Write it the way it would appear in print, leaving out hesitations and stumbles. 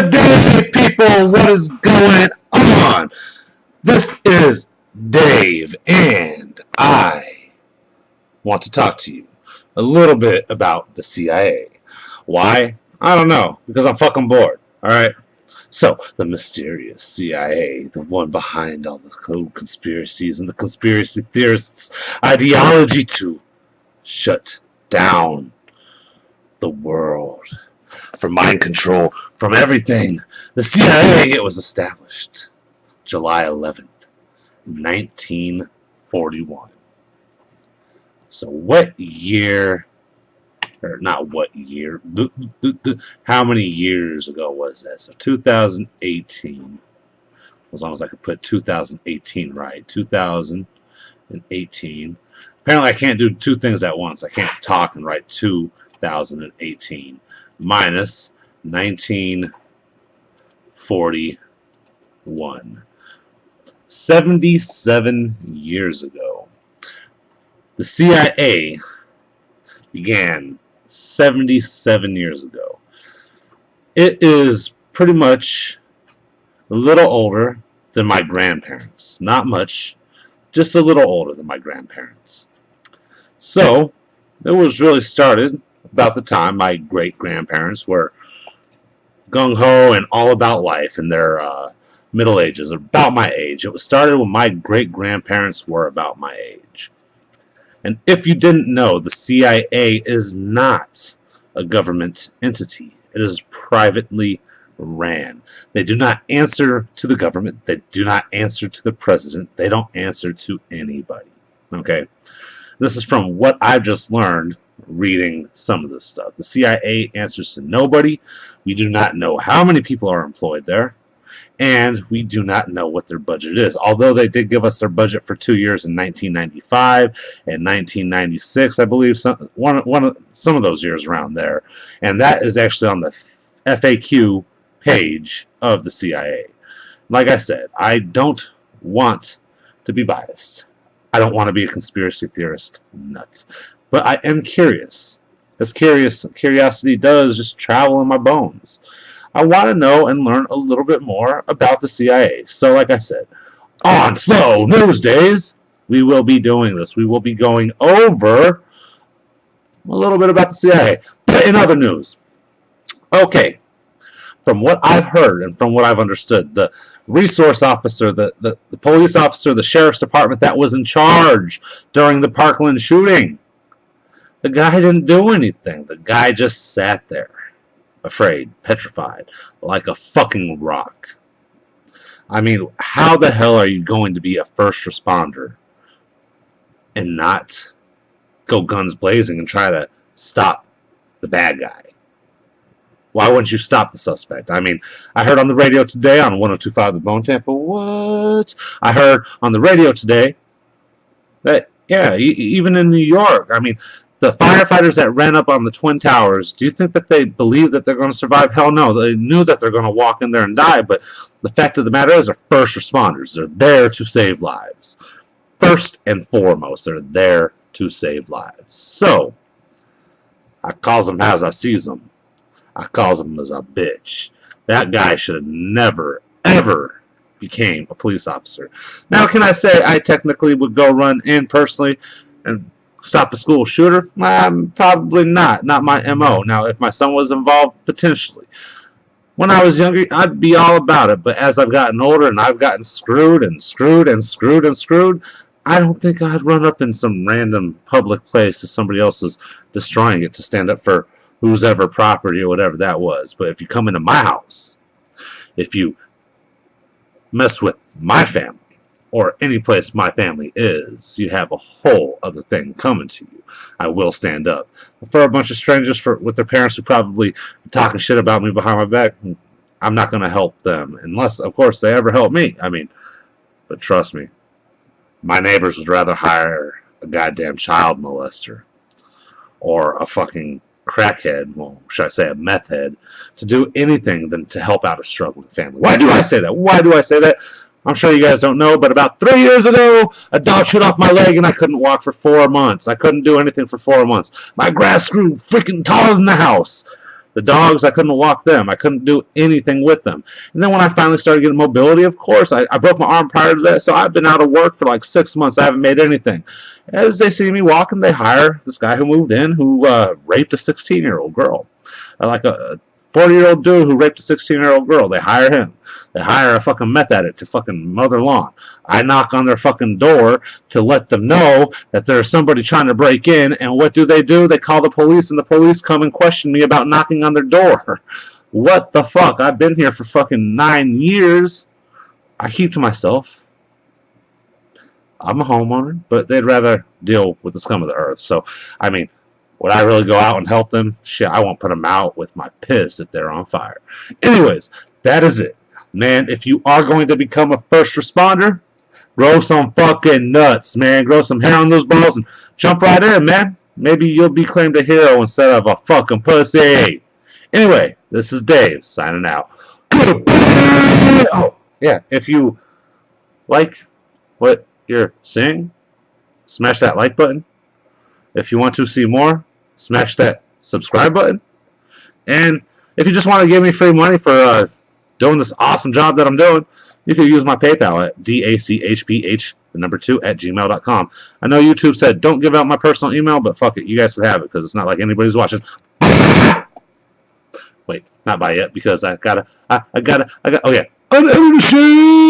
Good day, people. What is going on? This is Dave, and I want to talk to you a little bit about the CIA. Why? I don't know, because I'm fucking bored, alright? So, the mysterious CIA, the one behind all the code conspiracies and the conspiracy theorists' ideology to shut down the world. For mind control, from everything. The CIA, it was established July 11th, 1941. So what year, or not what year, how many years ago was that? So 2018, as long as I could put 2018 right, 2018. Apparently I can't do two things at once. I can't talk and write 2018. Minus 1941. 77 years ago. The CIA began 77 years ago. It is pretty much a little older than my grandparents. Not much, just a little older than my grandparents. So, it was really started about the time my great-grandparents were gung-ho and all about life in their middle ages, about my age. It was started when my great-grandparents were about my age. And if you didn't know, the CIA is not a government entity. It is privately ran. They do not answer to the government. They do not answer to the president. They don't answer to anybody. Okay? This is from what I've just learned reading some of this stuff. The CIA answers to nobody. We do not know how many people are employed there, and we do not know what their budget is. Although they did give us their budget for 2 years in 1995 and 1996, I believe some of those years around there, and that is actually on the FAQ page of the CIA. Like I said, I don't want to be biased. I don't want to be a conspiracy theorist nut. But I am curious. As curiosity does just travel in my bones. I want to know and learn a little bit more about the CIA. So like I said, on Slow News Days, we will be doing this. We will be going over a little bit about the CIA. But in other news, okay, from what I've heard and from what I've understood, the resource officer, the police officer, the sheriff's department that was in charge during the Parkland shooting, the guy didn't do anything. The guy just sat there, afraid, petrified, like a fucking rock. I mean, how the hell are you going to be a first responder and not go guns blazing and try to stop the bad guy? Why wouldn't you stop the suspect? I mean, I heard on the radio today on 102.5 The Bone Tampa, what? I heard on the radio today that, yeah, even in New York, I mean, the firefighters that ran up on the Twin Towers, do you think that they believe that they're going to survive? Hell no. They knew that they're going to walk in there and die, but the fact of the matter is they're first responders. They're there to save lives. First and foremost, they're there to save lives. So, I calls them as I sees them. I calls him as a bitch. That guy should have never, ever became a police officer. Now, can I say I technically would go run in personally and stop a school shooter? Probably not. Not my MO. Now, if my son was involved, potentially. When I was younger, I'd be all about it. But as I've gotten older and I've gotten screwed and screwed and screwed and screwed, I don't think I'd run up in some random public place if somebody else is destroying it to stand up for whose ever property or whatever that was. But if you come into my house, if you mess with my family, or any place my family is, you have a whole other thing coming to you. I will stand up. For a bunch of strangers with their parents who probably talking shit about me behind my back, I'm not going to help them. Unless, of course, they ever help me. I mean, but trust me, my neighbors would rather hire a goddamn child molester or a fucking crackhead, well, should I say a meth head, to do anything than to help out a struggling family. Why do I say that? Why do I say that? I'm sure you guys don't know, but about 3 years ago, a dog chewed off my leg and I couldn't walk for 4 months. I couldn't do anything for 4 months. My grass grew freaking taller than the house. The dogs, I couldn't walk them. I couldn't do anything with them. And then when I finally started getting mobility, of course, I broke my arm prior to that, so I've been out of work for like 6 months. I haven't made anything. As they see me walking, they hire this guy who moved in who raped a 16-year-old girl. Like a 40-year-old dude who raped a 16-year-old girl. They hire him. They hire a fucking meth addict to fucking mow their lawn. I knock on their fucking door to let them know that there's somebody trying to break in, and what do? They call the police, and the police come and question me about knocking on their door. What the fuck? I've been here for fucking 9 years. I keep to myself. I'm a homeowner, but they'd rather deal with the scum of the earth. So, I mean, would I really go out and help them? Shit, I won't put them out with my piss if they're on fire. Anyways, that is it. Man, if you are going to become a first responder, grow some fucking nuts, man. Grow some hair on those balls and jump right in, man. Maybe you'll be claimed a hero instead of a fucking pussy. Anyway, this is Dave signing out. Oh, yeah, if you like what you're seeing, smash that like button. If you want to see more, smash that subscribe button. And if you just want to give me free money for doing this awesome job that I'm doing, you can use my PayPal at dachph2@gmail.com. I know YouTube said don't give out my personal email, but fuck it, you guys can have it because it's not like anybody's watching. Wait, not by yet because I gotta. Oh yeah, unedited shit.